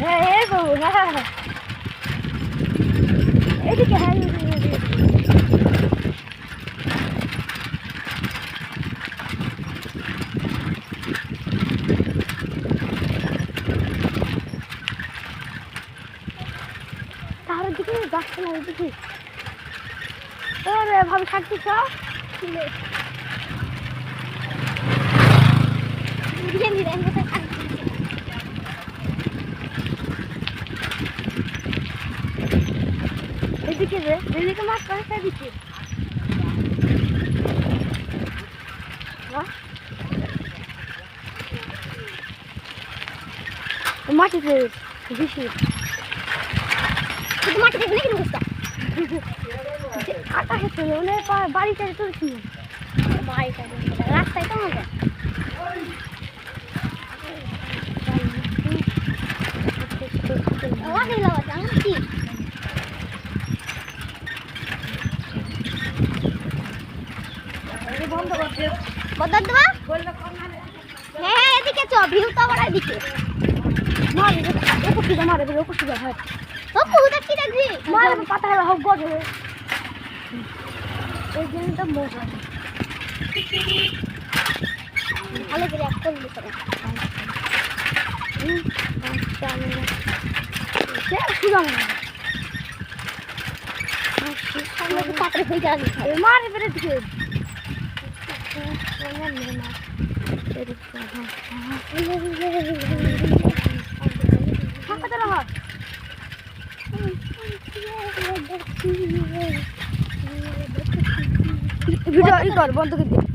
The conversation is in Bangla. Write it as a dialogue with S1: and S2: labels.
S1: হ্যাঁ বাবু হ্যাঁ এদিকে হ্যাঁ তার দিকে যাচ্ছে না ওইদিকে তোরে ভাবে থাকতে চাও এদিকে রে এদিকে মাছ পাশে দিকে মাটিতে বেশি মাটিতে নাকি অবস্থা আকাশে চলে ওনের বাড়িতে তুলছি বাড়িটা রাস্তায় তো মজা কি বন্ধ করছে বন্ধ দেবা হ্যাঁ এদিকে চ ভিউ তো আবার এদিকে মার এসব কি মারে বলে ওকে কি হয় ও কোথা কি দেখবি মার পাতা গেল হোক গড হয়ে এই জন্য তো মজা ভালো করে এক করলি করে মার বেড়ে দিকে ভিডিও ই কর বন্ধ করে